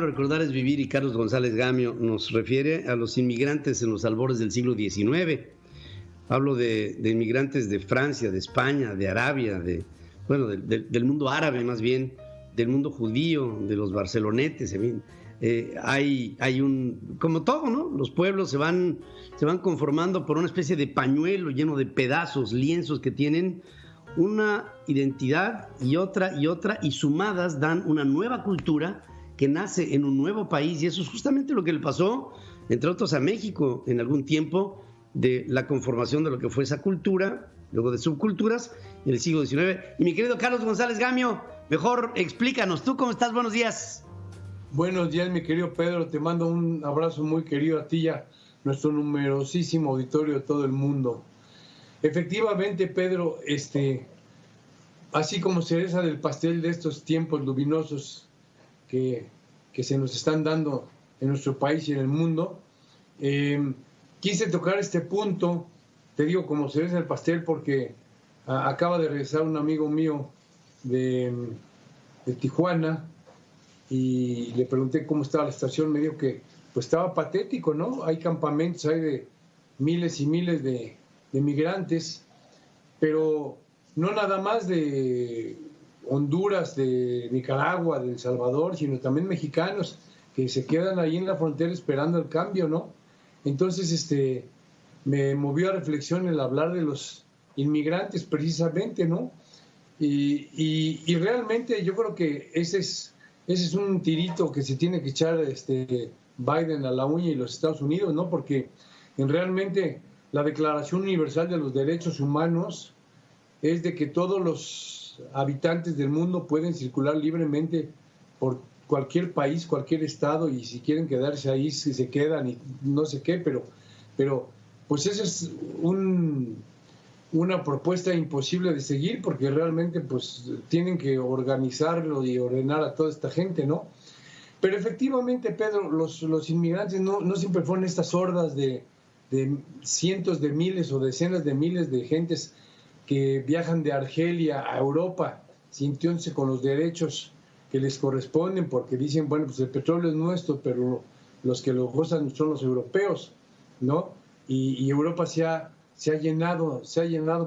Recordar es vivir, y Carlos González Gamio nos refiere a los inmigrantes en los albores del siglo XIX. Hablo de inmigrantes de Francia, de España, de Arabia, del mundo árabe más bien, del mundo judío, de los barcelonetes, en fin. Hay como todo, ¿no? Los pueblos se van conformando por una especie de pañuelo lleno de pedazos, lienzos que tienen una identidad y otra, y sumadas dan una nueva cultura que nace en un nuevo país, y eso es justamente lo que le pasó, entre otros, a México en algún tiempo, de la conformación de lo que fue esa cultura, luego de subculturas, en el siglo XIX. Y mi querido Carlos González Gamio, mejor explícanos, ¿tú cómo estás? Buenos días. Buenos días, mi querido Pedro, te mando un abrazo muy querido a ti y a nuestro numerosísimo auditorio de todo el mundo. Efectivamente, Pedro, así como cereza del pastel de estos tiempos luminosos que se nos están dando en nuestro país y en el mundo, quise tocar este punto, te digo como cereza del pastel porque acaba de regresar un amigo mío de Tijuana y le pregunté cómo estaba la estación. Me dijo que pues estaba patético, ¿no? Hay campamentos, hay de miles y miles de migrantes, pero no nada más de Honduras, de Nicaragua, de El Salvador, sino también mexicanos que se quedan ahí en la frontera esperando el cambio, ¿no? Entonces, me movió a reflexión el hablar de los inmigrantes precisamente, ¿no? Y realmente yo creo que ese es un tirito que se tiene que echar Biden a la uña y los Estados Unidos, ¿no? Porque realmente la Declaración Universal de los Derechos Humanos es de que todos los habitantes del mundo pueden circular libremente por cualquier país, cualquier estado, y si quieren quedarse ahí, si se quedan y no sé qué, pero pues esa es una propuesta imposible de seguir, porque realmente pues tienen que organizarlo y ordenar a toda esta gente, ¿no? Pero efectivamente, Pedro, los inmigrantes no siempre fueron estas hordas de cientos de miles o decenas de miles de gentes que viajan de Argelia a Europa sintiéndose con los derechos que les corresponden, porque dicen, bueno, pues el petróleo es nuestro, pero los que lo gozan son los europeos, ¿no? Y Europa se ha llenado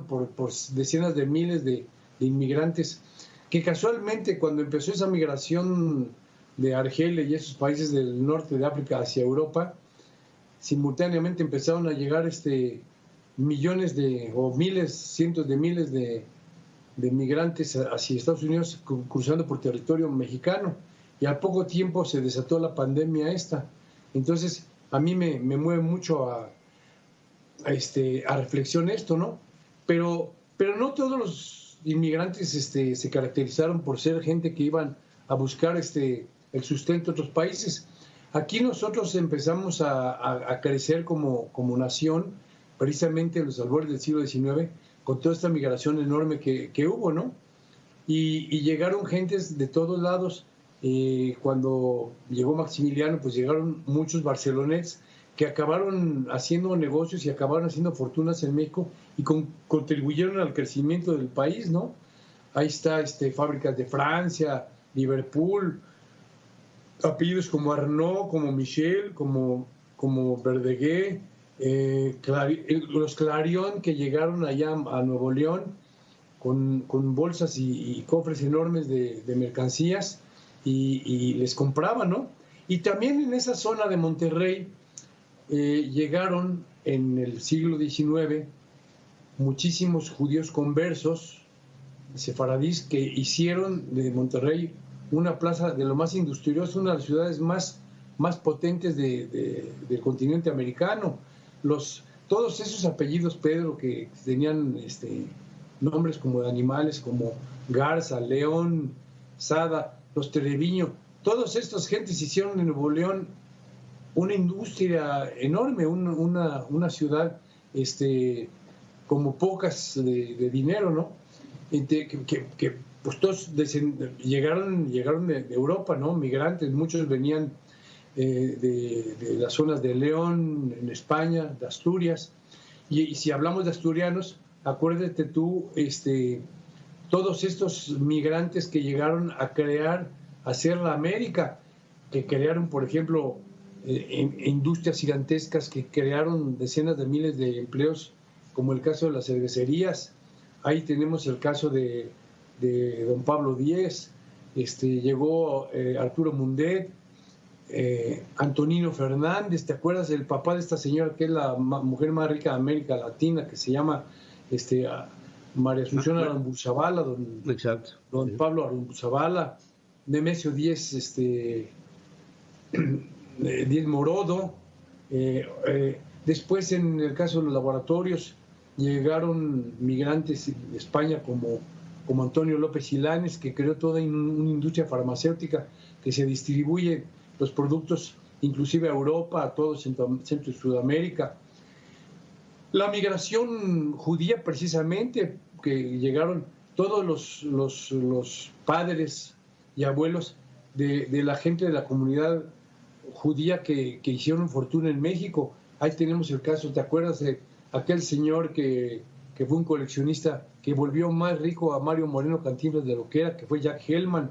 por decenas de miles de inmigrantes, que casualmente cuando empezó esa migración de Argelia y esos países del norte de África hacia Europa, simultáneamente empezaron a llegar millones o miles, cientos de miles de migrantes hacia Estados Unidos, cruzando por territorio mexicano, y al poco tiempo se desató la pandemia esta. Entonces a mí me mueve mucho a reflexión esto, ¿no? Pero no todos los inmigrantes se caracterizaron por ser gente que iban a buscar el sustento de otros países. Aquí nosotros empezamos a crecer como nación precisamente en los albores del siglo XIX, con toda esta migración enorme que hubo, ¿no? Y llegaron gentes de todos lados. Cuando llegó Maximiliano, pues llegaron muchos barcelonetes que acabaron haciendo negocios y acabaron haciendo fortunas en México y contribuyeron al crecimiento del país, ¿no? Ahí está fábricas de Francia, Liverpool, apellidos como Arnaud, como Michel, como Verdaguer, los Clarion, que llegaron allá a Nuevo León con bolsas y cofres enormes de mercancías y les compraban, ¿no? Y también en esa zona de Monterrey llegaron en el siglo XIX muchísimos judíos conversos, sefaradíes, que hicieron de Monterrey una plaza de lo más industrioso, una de las ciudades más potentes del continente americano. Todos esos apellidos, Pedro, que tenían nombres como de animales, como Garza, León, Sada, los Treviño, todas estas gentes hicieron en Nuevo León una industria enorme, una ciudad como pocas de dinero, ¿no? Que pues todos llegaron de Europa, ¿no? Migrantes, muchos venían de las zonas de León, en España, de Asturias. Y si hablamos de asturianos, acuérdate tú, todos estos migrantes que llegaron a hacer la América. que crearon, por ejemplo, industrias gigantescas que crearon decenas de miles de empleos, como el caso de las cervecerías. Ahí tenemos el caso de don Pablo Díez, llegó Arturo Mundet, Antonino Fernández, ¿te acuerdas del papá de esta señora que es la mujer más rica de América Latina, que se llama María Asunción Aramburu-Zavala, don Pablo Aramburu-Zavala, Nemesio Díez, Díez Morodo. Después, en el caso de los laboratorios, llegaron migrantes de España como Antonio López Silanes, que creó toda una industria farmacéutica que se distribuye los productos inclusive a Europa, a todo Centro y Sudamérica. La migración judía, precisamente, que llegaron todos los padres y abuelos de la gente de la comunidad judía que hicieron fortuna en México. Ahí tenemos el caso, ¿te acuerdas de aquel señor que fue un coleccionista que volvió más rico a Mario Moreno Cantinflas de lo que era, que fue Jack Hellman,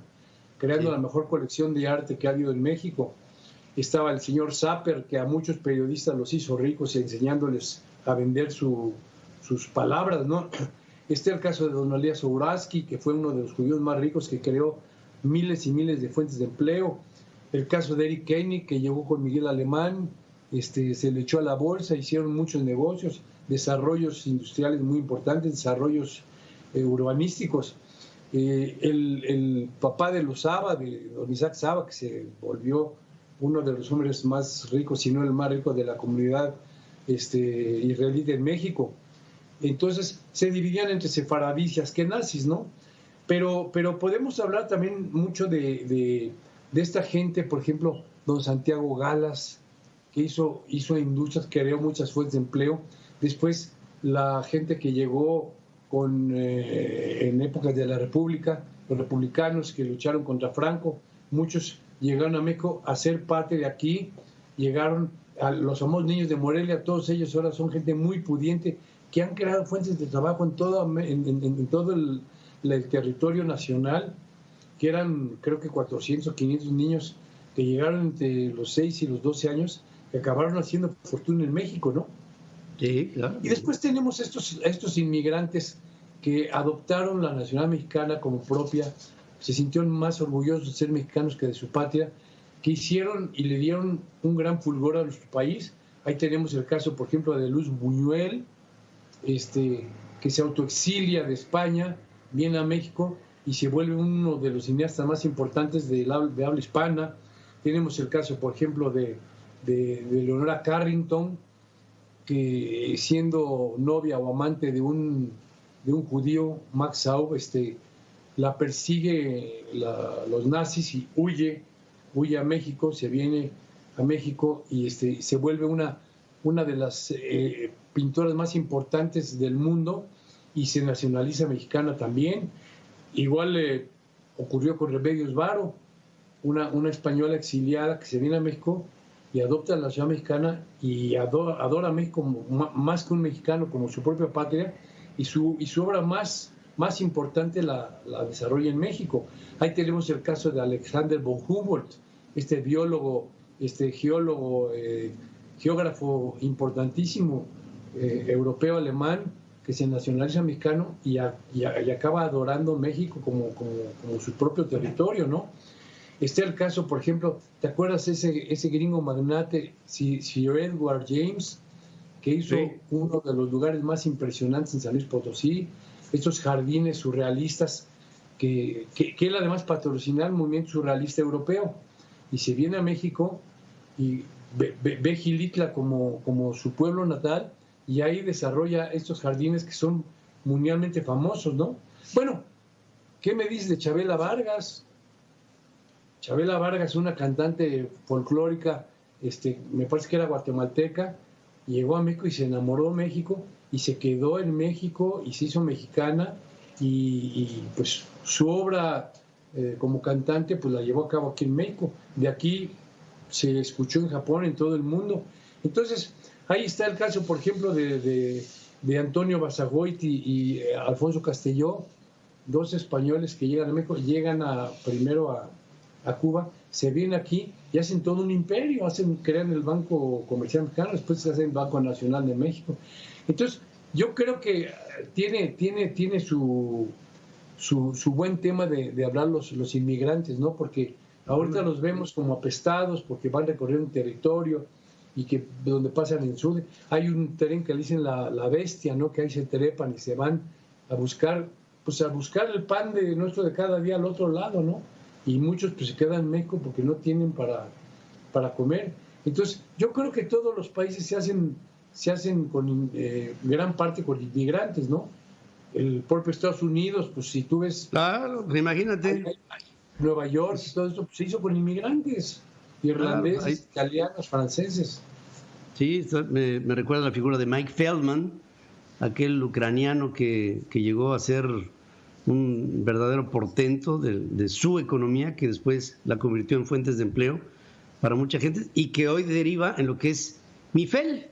creando la mejor colección de arte que ha habido en México? Estaba el señor Zapper, que a muchos periodistas los hizo ricos enseñándoles a vender sus palabras, ¿no? Está el caso de don Elías Ouraski, que fue uno de los judíos más ricos, que creó miles y miles de fuentes de empleo. El caso de Eric Koenig, que llegó con Miguel Alemán, se le echó a la bolsa, hicieron muchos negocios, desarrollos industriales muy importantes, desarrollos urbanísticos. El papá de los Saba, de don Isaac Saba, que se volvió uno de los hombres más ricos, si no el más rico de la comunidad israelí en México. Entonces se dividían entre sefaradíes y askenazis, ¿no? Pero podemos hablar también mucho de esta gente, por ejemplo, don Santiago Galas, que hizo industrias, creó muchas fuentes de empleo. Después la gente que llegó en épocas de la República, los republicanos que lucharon contra Franco, muchos llegaron a México a ser parte de aquí, llegaron a los famosos niños de Morelia, todos ellos ahora son gente muy pudiente que han creado fuentes de trabajo en todo el territorio nacional, que eran creo que 400 o 500 niños que llegaron entre los 6 y los 12 años, que acabaron haciendo fortuna en México, ¿no? Sí, claro. Y después tenemos estos inmigrantes que adoptaron la nacionalidad mexicana como propia, se sintieron más orgullosos de ser mexicanos que de su patria, que hicieron y le dieron un gran fulgor a nuestro país. Ahí tenemos el caso, por ejemplo, de Luz Buñuel, que se autoexilia de España, viene a México y se vuelve uno de los cineastas más importantes de habla hispana. Tenemos el caso, por ejemplo, de Leonora Carrington, que siendo novia o amante de un judío, Max Saub, la persigue los nazis y huye a México, se viene a México y se vuelve una de las pintoras más importantes del mundo y se nacionaliza mexicana también. Igual ocurrió con Remedios Varo, una española exiliada que se viene a México y adopta la nación mexicana y adora a México más que un mexicano, como su propia patria, y su obra más importante la desarrolla en México. Ahí tenemos el caso de Alexander von Humboldt, biólogo, geólogo, geógrafo importantísimo, europeo-alemán, que se nacionaliza mexicano y acaba adorando México como su propio territorio, ¿no? Está el caso, por ejemplo, ¿te acuerdas ese gringo magnate, Sir Edward James, que hizo uno de los lugares más impresionantes en San Luis Potosí, estos jardines surrealistas, que él además patrocinaba el movimiento surrealista europeo, y se viene a México y ve Gilitla como su pueblo natal, y ahí desarrolla estos jardines que son mundialmente famosos, ¿no? Bueno, ¿qué me dices de Chabela Vargas? Chabela Vargas, una cantante folclórica, me parece que era guatemalteca, llegó a México y se enamoró de México y se quedó en México y se hizo mexicana y pues su obra como cantante pues la llevó a cabo aquí en México. De aquí se escuchó en Japón, en todo el mundo. Entonces, ahí está el caso, por ejemplo, de Antonio Basagoiti y Alfonso Castelló, dos españoles que llegan a México, llegan primero a Cuba, se vienen aquí y hacen todo un imperio, crean el Banco Comercial Mexicano, después se hace el Banco Nacional de México. Entonces, yo creo que tiene su buen tema de hablar los inmigrantes, ¿no? Porque ahorita los vemos como apestados porque van a recorrer un territorio y que donde pasan en sur. Hay un tren que le dicen la bestia, ¿no? Que ahí se trepan y se van a buscar el pan de nuestro de cada día al otro lado, ¿no? Y muchos pues se quedan en México porque no tienen para comer. Entonces, yo creo que todos los países se hacen con gran parte con inmigrantes, ¿no? El propio Estados Unidos, pues si tú ves... Claro, imagínate. Nueva York, todo esto pues, se hizo con inmigrantes, irlandeses, italianos, franceses. Sí, me recuerda la figura de Mike Feldman, aquel ucraniano que llegó a ser un verdadero portento de su economía, que después la convirtió en fuentes de empleo para mucha gente y que hoy deriva en lo que es Mike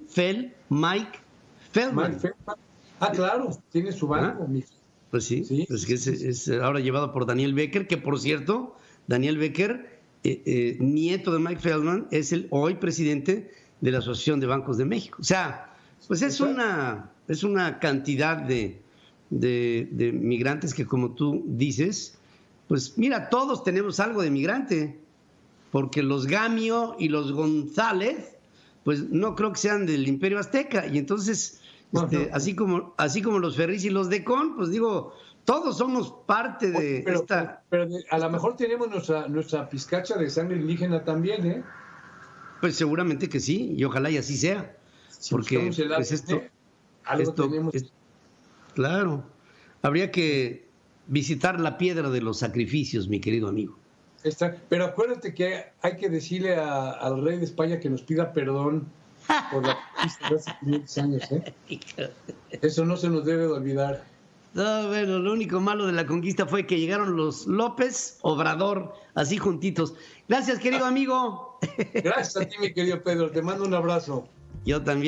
Feldman. Mike Feldman. Ah, claro, tiene su banco. Pues sí, pues que es ahora llevado por Daniel Becker, que por cierto, Daniel Becker, nieto de Mike Feldman, es el hoy presidente de la Asociación de Bancos de México. O sea, pues es una cantidad de migrantes que, como tú dices, pues mira, todos tenemos algo de migrante, porque los Gamio y los González, pues no creo que sean del Imperio Azteca, y entonces... Así como los Ferriz y los Decón, pues digo, todos somos parte de esta... Pero a lo mejor tenemos nuestra pizcacha de sangre indígena también, ¿eh? Pues seguramente que sí, y ojalá y así sea. Si porque pues esto tenemos... Claro, habría que visitar la piedra de los sacrificios, mi querido amigo. Pero acuérdate que hay que decirle al rey de España que nos pida perdón por la conquista de hace 500 años, ¿eh? Eso no se nos debe de olvidar. No, bueno, lo único malo de la conquista fue que llegaron los López Obrador, así juntitos. Gracias, querido amigo. Gracias a ti, mi querido Pedro. Te mando un abrazo. Yo también.